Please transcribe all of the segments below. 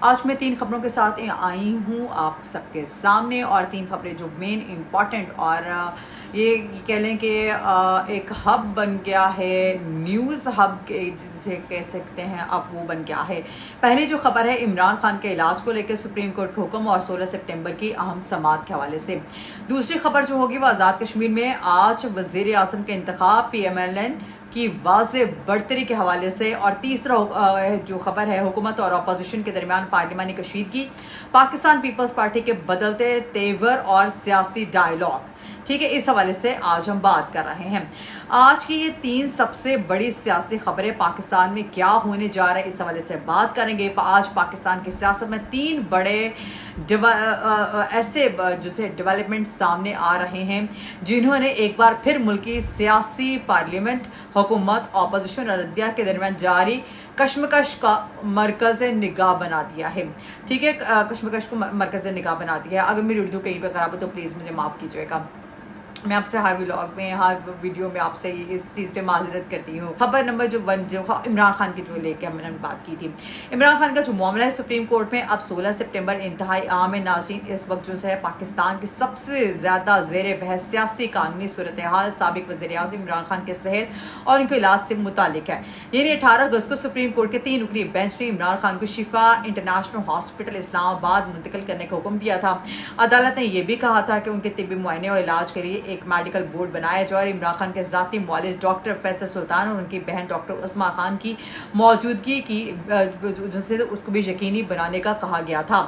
आज मैं 3 खबरों के साथ आई हूँ आप सबके सामने, और 3 खबरें जो मेन इम्पॉर्टेंट और ये कह लें कि एक हब बन गया है, न्यूज़ हब के जिसे कह सकते हैं अब वो बन गया है। पहली जो खबर है इमरान खान के इलाज को लेकर सुप्रीम कोर्ट का हुक्म और 16 सितंबर की अहम समाअत के हवाले से। दूसरी खबर जो होगी वो आज़ाद कश्मीर में आज वज़ीर आज़म के इंतखाब PMLN की वाज़े बढ़तरी के हवाले से। और तीसरा जो खबर है हुकूमत और अपोजिशन के दरमियान पार्लिमानी कशीदगी, पाकिस्तान पीपल्स पार्टी के बदलते तेवर और सियासी डायलॉग। ठीक है, इस हवाले से आज हम बात कर रहे हैं। आज की ये 3 सबसे बड़ी सियासी खबरें पाकिस्तान में क्या होने जा रहा है इस हवाले से बात करेंगे। आज पाकिस्तान की सियासत में 3 बड़े ऐसे जो डेवलपमेंट सामने आ रहे हैं जिन्होंने एक बार फिर मुल्की सियासी पार्लियामेंट, हुकूमत, अपोजिशन और अदलिया के दरमियान जारी कश्मकश का मरकज़ निगाह बना दिया है। ठीक है, कश्मकश को मरकज़ निगाह बना दिया है। अगर मेरी उर्दू कहीं पर खराब है तो प्लीज़ मुझे माफ़ कीजिएगा। मैं आपसे हर व्लॉग में, हर वीडियो में आपसे इस चीज़ पे माजरत करती हूँ। खबर नंबर जो इमरान खान की जो लेके मैंने बात की थी, इमरान खान का जो मामला है सुप्रीम कोर्ट में अब 16 सितंबर इंतहाई आम है। नाज़रीन, इस वक्त जो है पाकिस्तान की सबसे ज़्यादा ज़ेर बहस सियासी कानूनी सूरत हाल साबिक वज़ीर आज़म इमरान खान के सेहत और उनके इलाज से मुतालिक है। यानी 18 अगस्त को सुप्रीम कोर्ट के 3 रुकनी बेंच ने इमरान खान को शिफा इंटरनेशनल हॉस्पिटल इस्लामाबाद मुंतकिल करने का हुक्म दिया था। अदालत ने यह भी कहा था कि उनके तिब्बी मुआयने और इलाज के लिए एक मेडिकल बोर्ड बनाया जाए और इमरान खान के जाती मुआलिज डॉक्टर फैसल सुल्तान और उनकी बहन डॉक्टर उस्मा खान की मौजूदगी की जिससे उसको भी यकीनी बनाने का कहा गया था।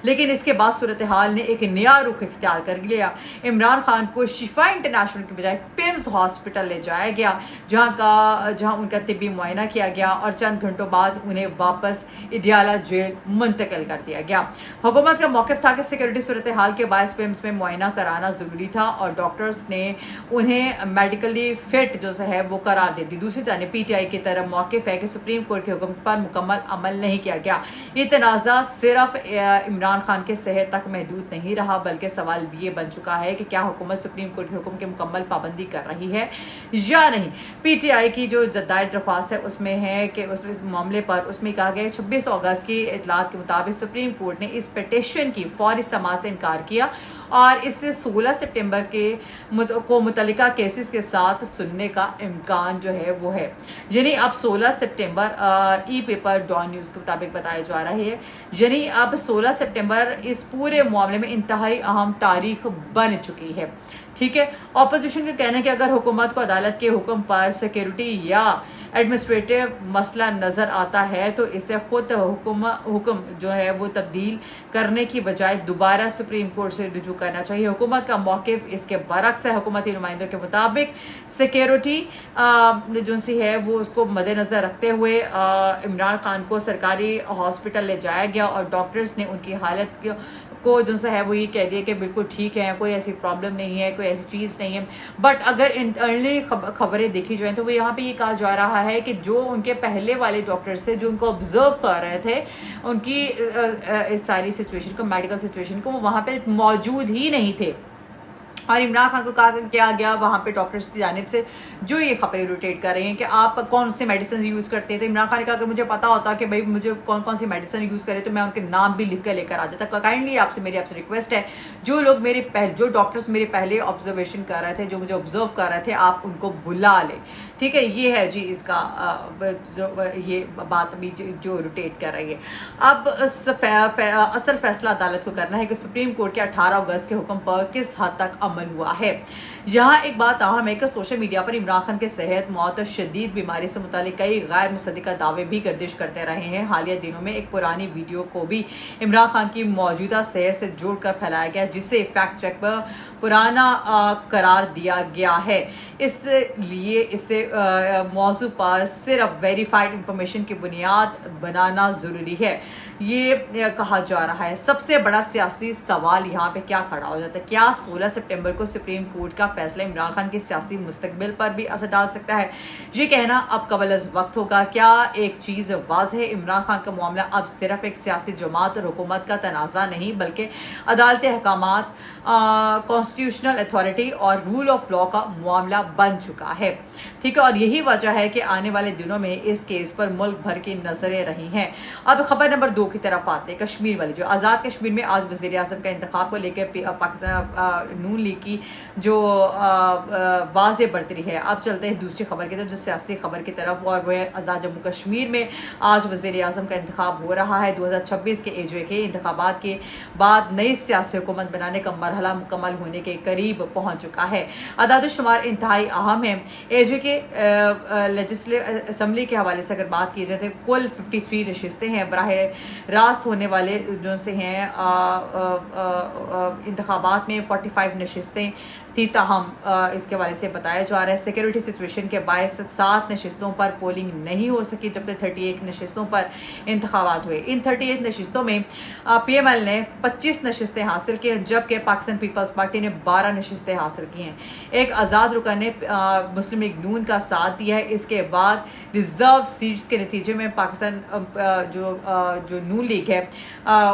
लेकिन इसके बाद सूरत हाल ने एक नया रुख इख्तियार कर लिया। इमरान खान को शिफा इंटरनेशनल की बजाय पिम्स हॉस्पिटल ले जाया गया, जहां उनका तिब्बी मुआयना किया गया और चंद घंटों बाद उन्हें वापस इडियाला जेल मुंतकिल कर दिया गया। हुकूमत का मौक़िफ़ था कि सिक्योरिटी सूरत हाल के बायस पिम्स में मुआयना कराना ज़रूरी था और डॉक्टर्स ने उन्हें मेडिकली फिट जो है वो करार दे दी। दूसरी जानिब PTI की तरफ मौक़िफ़ है कि सुप्रीम कोर्ट के हुक्म पर मुकम्मल अमल नहीं किया गया। ये तनाज़ा सिर्फ इमरान खान के सेहत तक महदूद नहीं रहा, बल्कि सवाल ये बन चुका है कि क्या हुकूमत सुप्रीम कोर्ट के हुक्म की मुकम्मल पाबंदी कर रही है या नहीं। PTI की जो दायर दरख्वास्त है उसमें है कि इस मामले पर उसमें कहा गया 26 अगस्त की इतलात के मुताबिक सुप्रीम कोर्ट ने इस पिटीशन की फौरी समाअत से इनकार किया और इससे 16 सितंबर को मुतल्लिका केसेस के साथ सुनने का इम्कान जो है वो है। यानी अब 16 सितंबर ई पेपर डॉन न्यूज़ के मुताबिक बताया जा रहा है, यानी अब 16 सितंबर इस पूरे मामले में इंतहाई अहम तारीख बन चुकी है। ठीक है, ऑपोजिशन का कहना है कि अगर हुकूमत को अदालत के हुक्म पर सिक्योरिटी या एडमिनिस्ट्रेटिव मसला नज़र आता है तो इसे खुद हुक्म जो है वो तब्दील करने की बजाय दोबारा सुप्रीम कोर्ट से रुजू करना चाहिए। हुकूमत का मौक़िफ़ इसके बरक्स है। हुकूमती नुमाइंदों के मुताबिक सिक्योरिटी जो सी है वो उसको मद्देनज़र रखते हुए इमरान खान को सरकारी हॉस्पिटल ले जाया गया और डॉक्टर्स ने उनकी हालत को जो है वो ये कह दिया कि बिल्कुल ठीक है, कोई ऐसी प्रॉब्लम नहीं है, कोई ऐसी चीज़ नहीं है। बट अगर इंटरनली खबरें देखी जाएँ तो वो यहाँ पे ये कहा जा रहा है कि जो उनके पहले वाले डॉक्टर्स थे जो उनको ऑब्जर्व कर रहे थे उनकी इस सारी सिचुएशन को, मेडिकल सिचुएशन को, वो वहाँ पे मौजूद ही नहीं थे। और इमरान खान को कहा क्या गया वहाँ पे डॉक्टर्स की जानिब से जो ये खबरें रोटेट कर रही हैं कि आप कौन से मेडिसिन यूज़ करते हैं। तो इमरान खान ने कहा कि मुझे पता होता कि भाई मुझे कौन कौन सी मेडिसिन यूज़ करे तो मैं उनके नाम भी लिख कर लेकर आ जाता। काइंडली मेरी आपसे रिक्वेस्ट है, जो लोग जो डॉक्टर्स मेरे पहले ऑब्जर्वेशन कर रहे थे, जो मुझे ऑब्जर्व कर रहे थे, आप उनको बुला लें। ठीक है, ये है जी इसका ये बात भी जो रोटेट कर रही है। अब असल फैसला अदालत को करना है कि सुप्रीम कोर्ट के 18 अगस्त के हुक्म पर किस हद तक अमल हुआ है। यहाँ एक बात अहम है कि सोशल मीडिया पर इमरान खान के सेहत, मौत और शदीद बीमारी से मुतालिक कई गैर मुसद्दिक़ा दावे भी गर्दिश करते रहे हैं। हालिया दिनों में एक पुरानी वीडियो को भी इमरान खान की मौजूदा सेहत से जोड़कर फैलाया गया, जिसे फैक्ट चेक पर पुराना करार दिया गया है। इसलिए इसे मौजू पर सिर्फ वेरीफाइड इंफॉर्मेशन की बुनियाद बनाना ज़रूरी है, ये कहा जा रहा है। सबसे बड़ा सियासी सवाल यहाँ पे क्या खड़ा हो जाता है, क्या 16 सितंबर को सुप्रीम कोर्ट का फैसला इमरान खान के सियासी मुस्तकबिल पर भी असर डाल सकता है? ये कहना अब कबल अज़ वक्त होगा। क्या एक चीज़ वाज़ेह है, इमरान खान का मामला अब सिर्फ एक सियासी जमात और हुकूमत का तनाज़ा नहीं, बल्कि अदालती अहकामात, कॉन्स्टिट्यूशनल अथॉरिटी और रूल ऑफ लॉ का मामला बन चुका है। ठीक है, और यही वजह है कि आने वाले दिनों में इस केस पर मुल्क भर की नजरें रही हैं। अब खबर नंबर 2 की तरफ आते हैं, कश्मीर वाली। जो आज़ाद कश्मीर में आज वज़ीर आज़म का इंतखाब को लेकर पाकिस्तान नून लीग की जो वाज़ेह बरतरी है। अब चलते हैं दूसरी खबर की तरफ, जो सियासी खबर की तरफ, और वह आज़ाद जम्मू कश्मीर में आज वज़ीर आज़म का इंतखाब हो रहा है। 2026 के AJ के इंतखाबात के बाद नई सियासी हुकूमत बनाने का मरहला मुकम्मल होने के करीब पहुँच चुका है। अदाद-ओ-शुमार इंतहाई अहम है। AJ के लेजिस्लेटिव असम्बली के हवाले से अगर बात की जाए तो कुल 53 नशिस्तें हैं। बराह रास्त होने वाले जो से हैं इंतखाबात में 45 नशिस्तें थी, ताहम इसके हवाले से बताया जा रहा है सिक्योरिटी सिचुएशन के बायस 7 नशिस्तों पर पोलिंग नहीं हो सकी, जबकि 31 नशिस्तों पर इंतखाबात हुए। इन 31 नशिस्तों में PML ने 25 नशिस्तें हासिल की हैं, जबकि पाकिस्तान पीपल्स पार्टी ने 12 नशिस्तें हासिल की हैं। एक आज़ाद रुकन ने मुस्लिम लीग नून का साथ दिया है। इसके बाद रिजर्व सीट्स के नतीजे में पाकिस्तान जो नून लीग है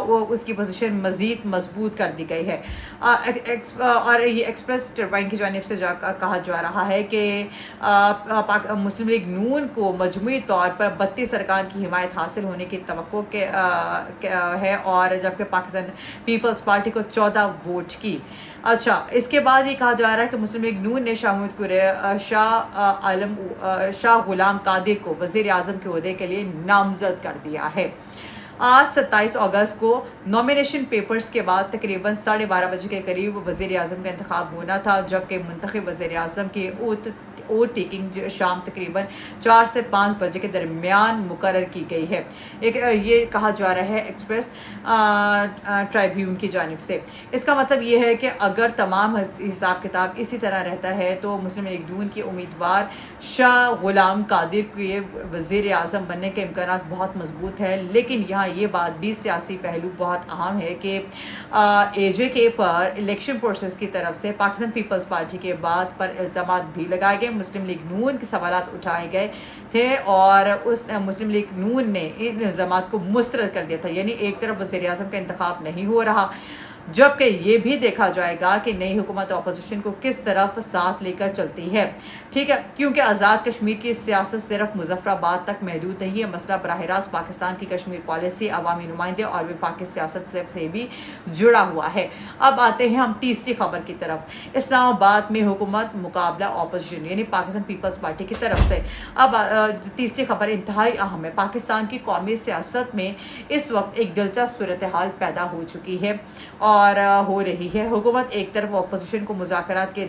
वो उसकी पोजीशन मज़ीद मजबूत कर दी गई है। और ये एक्सप्रेस टर्बाइन की जानिब से कहा जा रहा है कि मुस्लिम लीग नून को मजमूई तौर पर 32 अरकान की हिमायत हासिल होने की तवक्को है, और जबकि पाकिस्तान पीपल्स पार्टी को 14 वोट की। अच्छा, इसके बाद ये कहा जा रहा है कि मुस्लिम लीग नून ने शाह गुलाम कादिर को वज़ीर आज़म के ओहदे के लिए नामजद कर दिया है। आज 27 अगस्त को नॉमिनेशन पेपर्स के बाद तकरीबन 12:30 बजे के करीब वज़ीर आज़म का इंतखाब होना था, जबकि मुंतखब वज़ीर आज़म की वोट टेकिंग शाम तकरीबन 4 से 5 बजे के दरमियान मुकर्रर की गई है। ये कहा जा रहा है एक्सप्रेस ट्राइब्यून की जानिब से। इसका मतलब ये है कि अगर तमाम हिसाब किताब इसी तरह रहता है तो मुस्लिम लीग नून के उम्मीदवार शाह गुलाम कादिर के वज़ीर आज़म बनने के इम्कान बहुत मजबूत है। लेकिन यहाँ ये बात भी सियासी पहलू बहुत अहम है कि AJ पर इलेक्शन प्रोसेस की तरफ से पाकिस्तान पीपल्स पार्टी के बाद पर इल्ज़ामात भी लगाए गए, मुस्लिम लीग नून के सवालात उठाए गए थे, और उस मुस्लिम लीग नून ने इन इल्ज़ामात को मुस्तरद कर दिया था। यानी एक तरफ वज़ीर आज़म का इंतखाब नहीं हो रहा, जबकि ये भी देखा जाएगा कि नई हुकूमत अपोजिशन को किस तरफ साथ लेकर चलती है। ठीक है, क्योंकि आज़ाद कश्मीर की सियासत सिर्फ मुजफ्फराबाद तक महदूद नहीं है। मसला बराह रास्त पाकिस्तान की कश्मीर पॉलिसी, अवामी नुमाइंदे और वफाकी सियासत से भी जुड़ा हुआ है। अब आते हैं हम तीसरी खबर की तरफ। इस्लामाबाद में हुकूमत मुकाबला अपोजिशन यानी पाकिस्तान पीपल्स पार्टी की तरफ से। अब तीसरी खबर इंतहाई अहम है। पाकिस्तान की कौमी सियासत में इस वक्त एक दिलचस्प सूरत हाल पैदा हो चुकी है और हो रही है। हुकूमत एक तरफ अपोजिशन को मुज़ाकरात के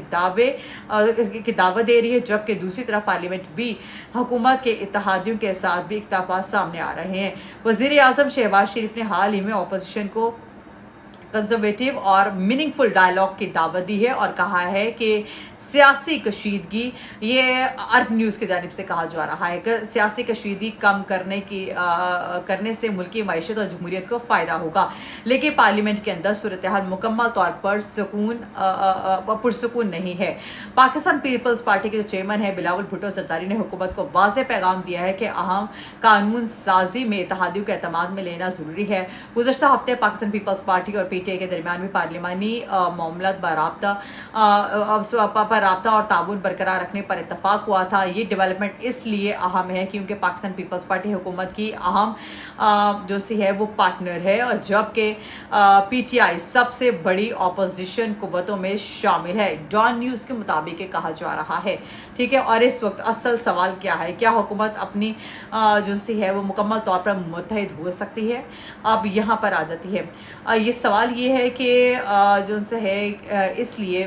दावत दे रही है, जबकि दूसरी तरफ पार्लियामेंट भी हुकूमत के इत्तेहादियों के साथ भी इख्तिलाफ़ात सामने आ रहे हैं। वज़ीर आज़म शहबाज शरीफ ने हाल ही में अपोजिशन को कंजर्वेटिव और मीनिंगफुल डायलॉग की दावत दी है और कहा है कि सियासी कशीदगी, ये अरब न्यूज़ की जानिब से कहा जा रहा है कि सियासी कशीदगी कम करने से मुल्की मईशत और जमहूरियत को फ़ायदा होगा, लेकिन पार्लियामेंट के अंदर सूरत हाल मुकम्मल तौर पर पुरसकून नहीं है। पाकिस्तान पीपल्स पार्टी के जो चेयरमैन है बिलावल भुट्टो जरदारी ने हुकूमत को वाज़ेह पैगाम दिया है कि अहम कानून साजी में इत्तेहादियों के एतमाद में लेना ज़रूरी है। गुज़श्ता हफ्ते पाकिस्तान पीपल्स पार्टी और PTI के दरमियान भी पार्लिमानी मामलात पर राब्ता और ताउन बरकरार रखने पर इत्तफाक हुआ था। ये डेवलपमेंट इसलिए अहम है क्योंकि पाकिस्तान पीपल्स पार्टी हुकूमत की अहम जो सी है वो पार्टनर है, और जबकि PTI सबसे बड़ी अपोजिशन कुव्वतों में शामिल है। डॉन न्यूज़ के मुताबिक कहा जा रहा है। ठीक है, और इस वक्त असल सवाल क्या है, क्या हुकूमत अपनी जो सी है वो मुकम्मल तौर पर मुत्तहिद हो सकती है? अब यहाँ पर आ जाती है ये सवाल ये है कि जो से है इसलिए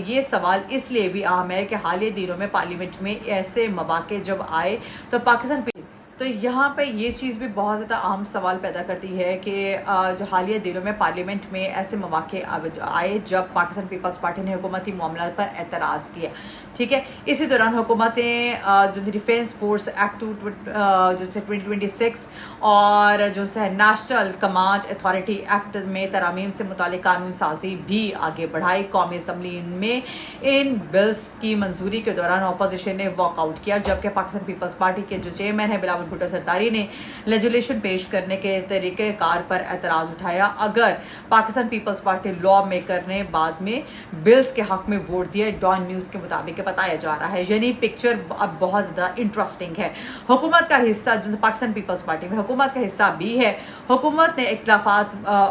ये सवाल इसलिए भी अहम है कि हालिया दिनों में पार्लियामेंट में ऐसे मौक़े जब आए तो पाकिस्तान तो यहाँ पे ये चीज़ भी बहुत ज़्यादा अहम सवाल पैदा करती है कि जो हालिया दिनों में पार्लियामेंट में ऐसे मौक़े आए जब पाकिस्तान पीपल्स पार्टी ने हुकूमती मामलात पर एतराज़ किया। ठीक है, इसी दौरान हुकूमतें जो डिफेंस फोर्स एक्ट जो 2026 और जो है नेशनल कमांड अथॉरिटी एक्ट में तरामीम से मुतालिक कानून साजी भी आगे बढ़ाई। कौमी असम्बली में इन बिल्स की मंजूरी के दौरान अपोजिशन ने वॉकआउट किया, जबकि पाकिस्तान पीपल्स पार्टी के जो चेयरमैन है बिलावल भुट्टो सरदारी ने लेजिस्लेशन पेश करने के तरीक़ेकार पर एतराज़ उठाया। अगर Pakistan people's party law maker ने बाद में बिल्स के हक में वोट दिया, डॉन न्यूज़ के मुताबिक बताया जा रहा है। यानी पिक्चर अब बहुत ज़्यादा इंटरेस्टिंग है। हुकूमत का हिस्सा जो पाकिस्तान पीपल्स पार्टी में हुकूमत का हिस्सा भी है, हुकूमत ने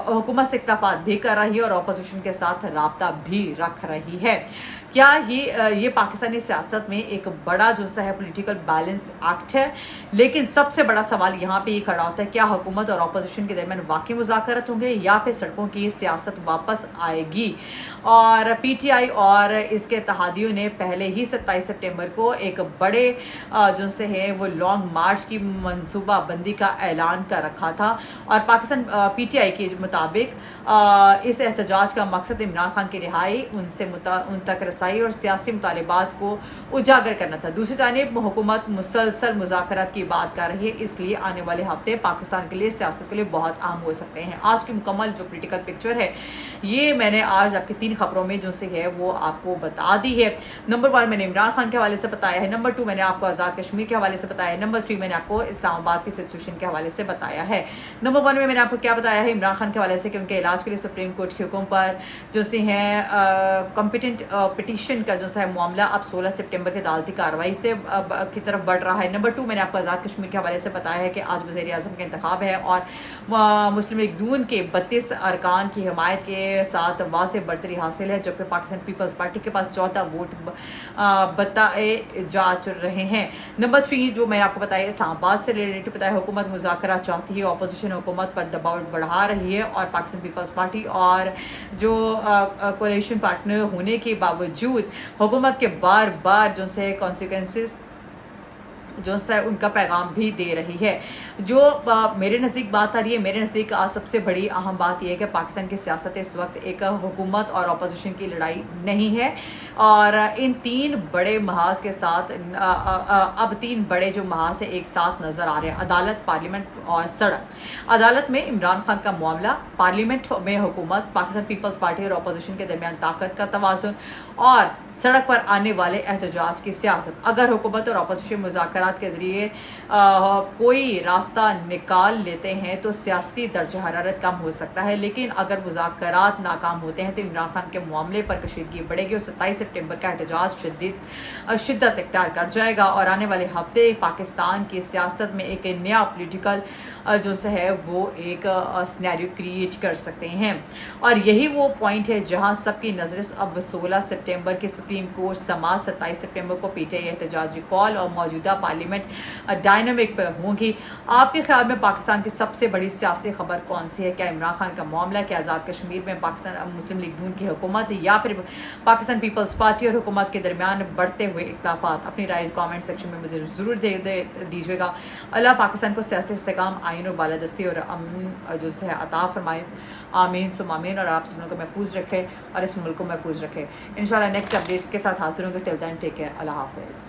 हुकूमत से इख्तिलाफात भी कर रही है और अपोजिशन के साथ राब्ता भी रख रही है। क्या ये पाकिस्तानी सियासत में एक बड़ा जो सा है पॉलिटिकल बैलेंस एक्ट है। लेकिन सबसे बड़ा सवाल यहाँ पे ये खड़ा होता है, क्या हुकूमत और अपोजिशन के दरमियान वाकई मुज़ाकरात होंगे या फिर सड़कों की सियासत वापस आएगी। और पीटीआई और इसके इत्तेहादियों ने पहले ही 27 सितंबर को एक बड़े जो से है वो लॉन्ग मार्च की मनसूबाबंदी का ऐलान कर रखा था। और पाकिस्तान पीटीआई के मुताबिक इस एहतजाज का मकसद इमरान खान की रिहाई, उन तक रसाई और सियासी मुतालिबात को उजागर करना था। दूसरी जानिब हुकूमत मुसलसल मुज़ाकरात की बात कर रही है, इसलिए आने वाले हफ्ते पाकिस्तान के लिए सियासत के लिए बहुत अहम हो सकते हैं। आज की मुकम्मल जो पॉलिटिकल पिक्चर है ये मैंने आज आपकी 3 खबरों में जो से है वो आपको बता दी है। नंबर 1 मैंने इमरान खान के हवाले से बताया है, नंबर 2 मैंने आपको आज़ाद कश्मीर के हवाले से बताया है, नंबर 3 मैंने आपको इस्लामाबाद की सिचुएशन के हवाले से बताया है। नंबर 1 में मैंने आपको क्या बताया है इमरान खान के हवाले से कि उनके इलाज के लिए सुप्रीम कोर्ट के हुक्म पर जो से हैं कॉम्पिटेंट पिटीशन का जो है मामला अब 16 सितंबर की अदालती कार्रवाई से की तरफ बढ़ रहा है। नंबर 2 मैंने आपको आज़ाद कश्मीर के हवाले से बताया है कि आज वज़ीर आज़म का इंतखाब है और मुस्लिम लीग नून के 32 अरकान की हिमायत के साथ वाज़ेह बढ़तरी हासिल है, जबकि पाकिस्तान पीपल्स पार्टी के पास 14 वोट बताए जा रहे हैं। नंबर 3 जो मैं आपको बताया इस्लामाबाद से रिलेटेड बताया, हुकूमत मुज़ाकरा चाहती है, अपोजिशन हुकूमत पर दबाव बढ़ा रही है और पाकिस्तान पीपल्स पार्टी और जो कोalition पार्टनर होने के बावजूद हुकूमत के बार बार जो से कॉन्सिक्वेंसेस जो है उनका पैगाम भी दे रही है। जो मेरे नज़दीक बात आ रही है, मेरे नज़दीक सबसे बड़ी अहम बात यह है कि पाकिस्तान की सियासत इस वक्त एक हुकूमत और अपोजिशन की लड़ाई नहीं है। और इन 3 बड़े महाज के साथ अब 3 बड़े जो महाज है एक साथ नज़र आ रहे हैं, अदालत, पार्लियामेंट और सड़क। अदालत में इमरान खान का मामला, पार्लियामेंट में हुकूमत, पाकिस्तान पीपल्स पार्टी और अपोजिशन के दरमियान ताकत का तवाज़ुन और सड़क पर आने वाले एहतजाज की सियासत। अगर हुकूमत और अपोजिशन मुज़ाकरात के ज़रिए कोई रास्ता निकाल लेते हैं तो सियासी दर्जा हरारत कम हो सकता है, लेकिन अगर मुज़ाकरात नाकाम होते हैं तो इमरान खान के मामले पर कशीदगी बढ़ेगी और 27 सितंबर का एहतजाज शिद्दत इख्तियार कर जाएगा और आने वाले हफ्ते पाकिस्तान की सियासत में एक नया पॉलिटिकल जो से है वो एक सिनेरियो क्रिएट कर सकते हैं। और यही वो पॉइंट है जहां सबकी नज़रें अब 16 सितंबर के सुप्रीम कोर्ट समाज 27 सितंबर को पीटीआई एहतजाजी कॉल और मौजूदा पार्लियामेंट डायनामिक पर होंगी। आपके ख्याल में पाकिस्तान की सबसे बड़ी सियासी खबर कौन सी है? क्या इमरान खान का मामला, क्या आज़ाद कश्मीर में पाकिस्तान मुस्लिम लीग नून की हुकूमत, या फिर पाकिस्तान पीपल्स पार्टी और हुकूमत के दरमियान बढ़ते हुए इख्तिलाफात? अपनी राय कॉमेंट सेक्शन में मुझे ज़रूर दीजिएगा। अल्लाह पाकिस्तान को सियासी इस्तेकाम, आइन और बालादस्ती और अमन जो है अता फरमाए। आमीन सुम आमीन। और आप सब लोगों को महफूज रखे और इस मुल्क को महफूज रखे। इंशाल्लाह नेक्स्ट अपडेट के साथ हाजिर होंगे। Till then take care. अल्लाह हाफिज़।